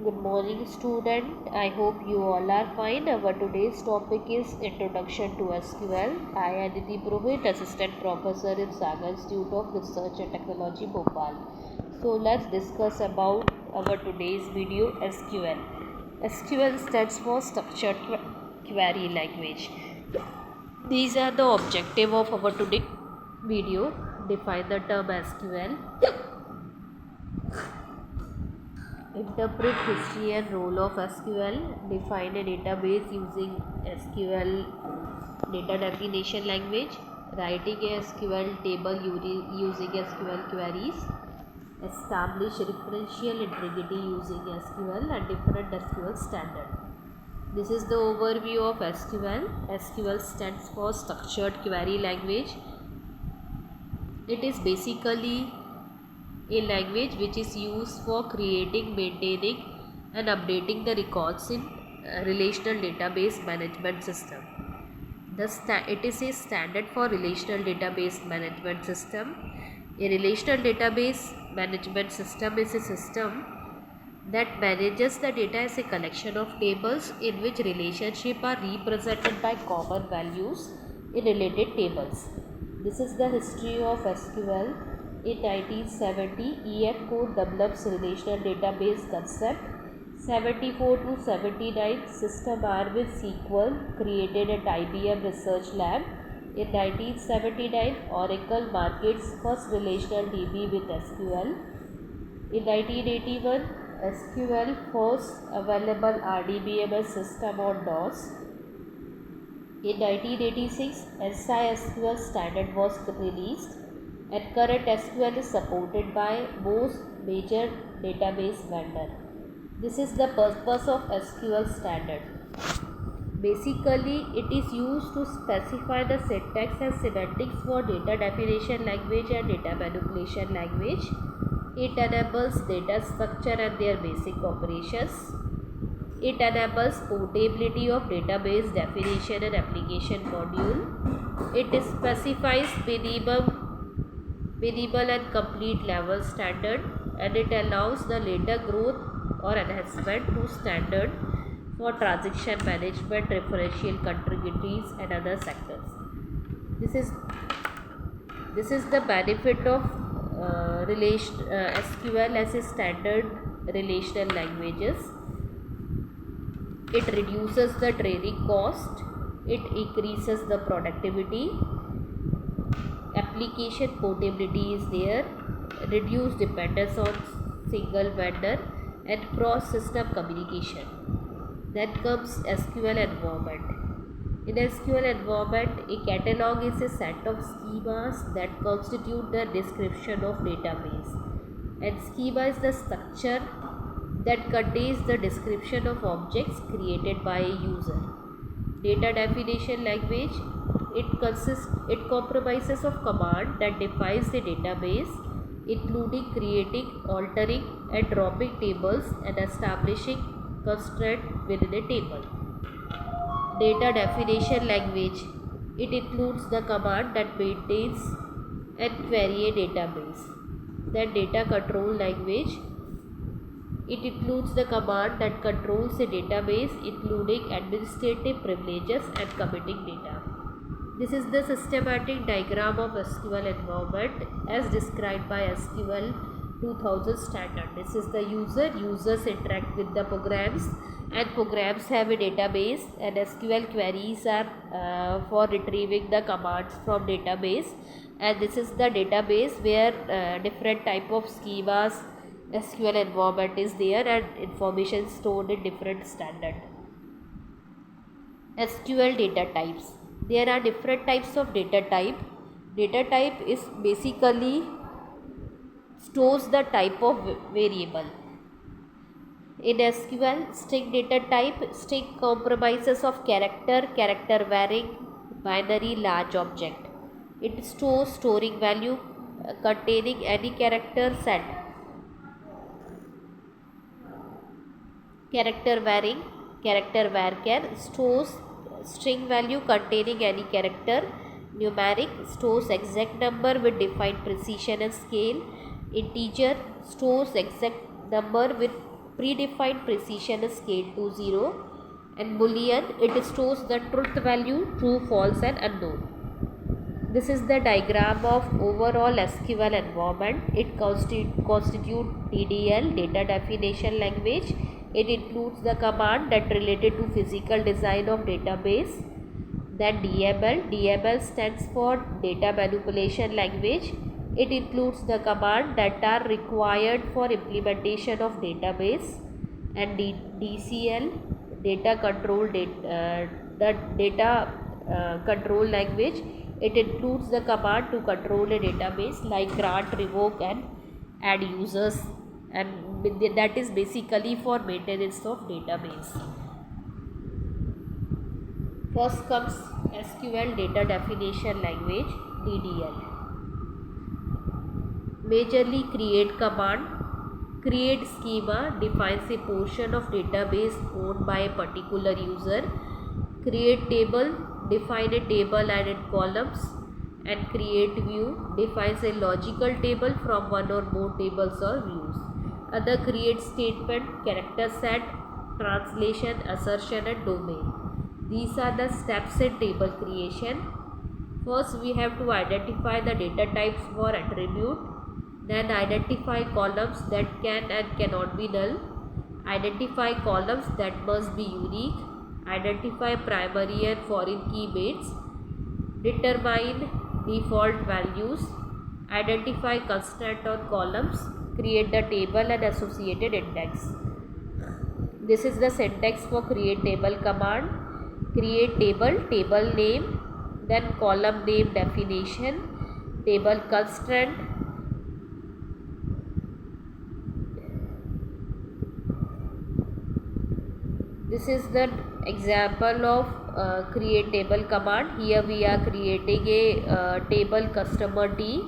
Good morning, student. I hope you all are fine. Our today's topic is Introduction to SQL. I am Aditi Purohit, Assistant Professor in Sagar Institute of Research and Technology, Bhopal. So let's discuss about our today's video SQL. SQL stands for Structured Query Language. These are the objective of our today video. Define the term SQL. Interpret history and role of SQL. Define a database using SQL data definition language. Writing a SQL table using SQL queries. Establish referential integrity using SQL and different SQL standard. This is the overview of SQL. SQL stands for Structured Query Language. It is basically a language which is used for creating, maintaining and updating the records in relational database management system. It is a standard for relational database management system. A relational database management system is a system that manages the data as a collection of tables in which relationships are represented by common values in related tables. This is the history of SQL. In 1970, EF Code develops relational database concept. 74 to 79, System R with SQL created at IBM Research Lab. In 1979, Oracle markets first relational DB with SQL. In 1981, SQL first available RDBMS system on DOS. In 1986, SI-SQL standard was released and current SQL is supported by most major database vendors. This is the purpose of SQL standard. Basically, it is used to specify the syntax and semantics for data definition language and data manipulation language. It enables data structure and their basic operations. It enables portability of database definition and application module. It specifies minimal and complete level standard, and it allows the later growth or enhancement to standard for transaction management, referential continuities and other sectors. This is the benefit of SQL as a standard relational languages. It reduces the training cost. It increases the productivity. Application portability is there. Reduced dependence on single vendor and cross-system communication. Then comes SQL environment. In SQL environment, a catalog is a set of schemas that constitute the description of database, and schema is the structure that contains the description of objects created by a user. Data definition language, it comprises of command that defines the database, including creating, altering and dropping tables and establishing constraint within a table. Data definition language, it includes the command that maintains and query a database. Then data control language, it includes the command that controls a database, including administrative privileges and committing data. This is the systematic diagram of SQL environment as described by SQL 2000 standard. This is the users interact with the programs, and programs have a database, and SQL queries are for retrieving the commands from database, and this is the database where different type of schemas SQL environment is there and information stored in different standard. SQL data types. There are different types of data type. Data type is basically stores the type of variable. In SQL, string data type, string comprises of character varying, binary, large object. It stores storing value containing any character set. Character varying, character varchar stores string value containing any character. Numeric stores exact number with defined precision and scale. Integer stores exact number with Predefined precision is scaled to 0. And Boolean, it stores the truth value, true, false and unknown. This is the diagram of overall SQL environment. It constitutes DDL, data definition language. It includes the command that related to physical design of database. Then DML stands for data manipulation language. It includes the command that are required for implementation of database. And DCL, data control control language. It includes the command to control a database like grant, revoke and add users, and that is basically for maintenance of database. First comes SQL data definition language, DDL. Majorly create command. Create schema defines a portion of database owned by a particular user. Create table, define a table and its columns. And create view defines a logical table from one or more tables or views. Other create statement, character set, translation, assertion and domain. These are the steps in table creation. First, we have to identify the data types for attribute. Then identify columns that can and cannot be null. Identify columns that must be unique. Identify primary and foreign key mates. Determine default values. Identify constraint on columns. Create the table and associated index. This is the syntax for create table command. Create table, table name, then column name definition, table constraint, this is the example of create table command. Here we are creating a table customer D,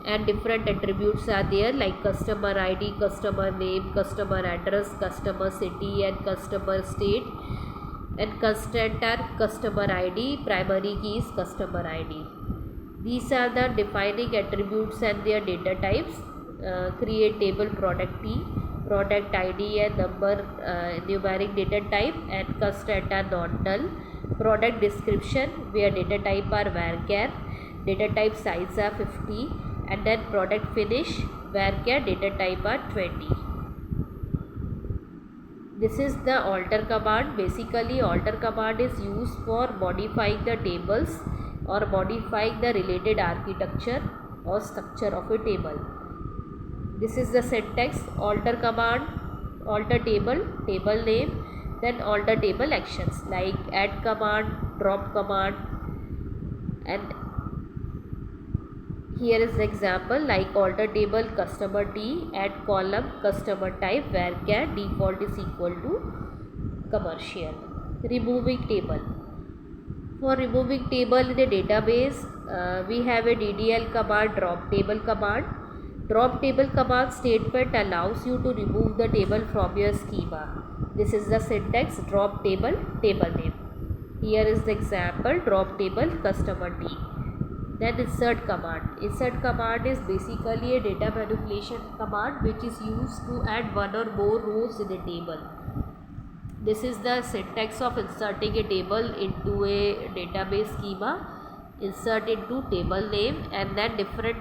and different attributes are there like customer ID, customer name, customer address, customer city and customer state. And constraint are customer ID, primary key is customer ID. These are the defining attributes and their data types. Create table product T, product ID and number, numeric data type, and constraint are not null. Product description where data type are varchar, data type size are 50, and then product finish varchar data type are 20. This is the alter command. Basically, alter command is used for modifying the tables or modifying the related architecture or structure of a table. This is the syntax: alter command, alter table, table name, then alter table actions like add command, drop command. And here is the example like alter table customer T, add column customer type varchar default is equal to commercial. Removing table. For removing table in a database, we have a DDL command, drop table command. Drop table command statement allows you to remove the table from your schema. This is the syntax: drop table, table name. Here is the example: drop table customer T. Then insert command. Insert command is basically a data manipulation command which is used to add one or more rows in a table. This is the syntax of inserting a table into a database schema. Insert into table name, and then different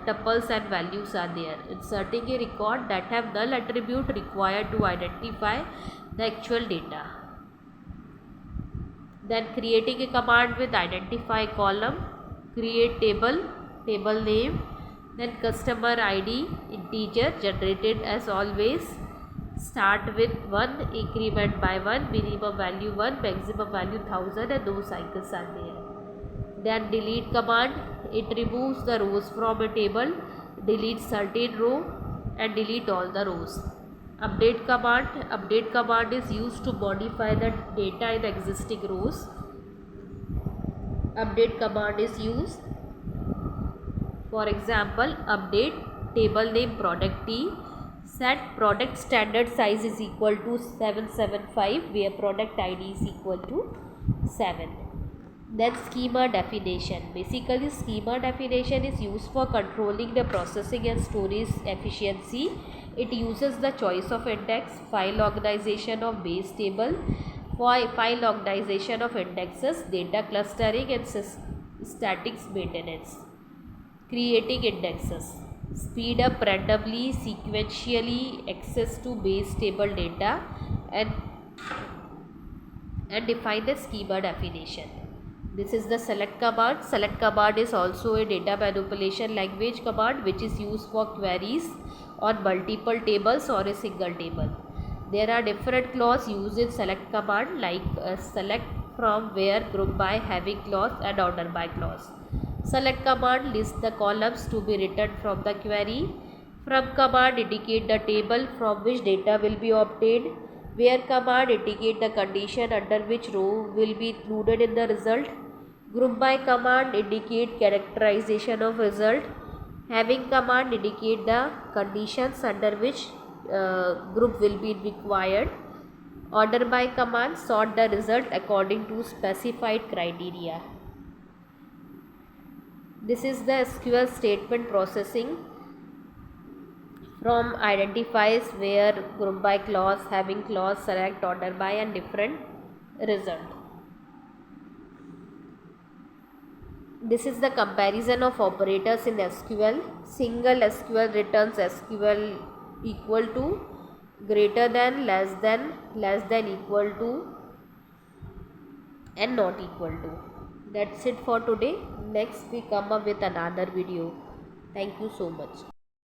tuples and values are there. Inserting a record that have null attribute required to identify the actual data. Then creating a command with identify column, create table, table name, then customer ID integer generated as always. Start with 1, increment by 1, minimum value 1, maximum value 1000, and no cycles are there. Then delete command, it removes the rows from a table, delete certain row and delete all the rows. Update command is used to modify the data in existing rows. Update command is used, for example, update table name product T, set product standard size is equal to 775 where product ID is equal to 7. Then schema definition. Basically, schema definition is used for controlling the processing and storage efficiency. It uses the choice of index, file organization of base table, file organization of indexes, data clustering and statics maintenance. Creating indexes. Speed up randomly, sequentially access to base table data and define the schema definition. This is the select command. Select command is also a data manipulation language command which is used for queries on multiple tables or a single table. There are different clause used in select command like select from, where, group by, having clause and order by clause. Select command lists the columns to be written from the query. From command indicate the table from which data will be obtained. Where command indicate the condition under which row will be included in the result. Group by command indicate characterization of result. Having command indicate the conditions under which group will be required. Order by command sort the result according to specified criteria. This is the SQL statement processing. From identifies, where, group by clause, having clause, select, order by and different result. This is the comparison of operators in SQL. Single SQL returns SQL equal to, greater than, less than, equal to and not equal to. That's it for today. Next we come up with another video. Thank you so much.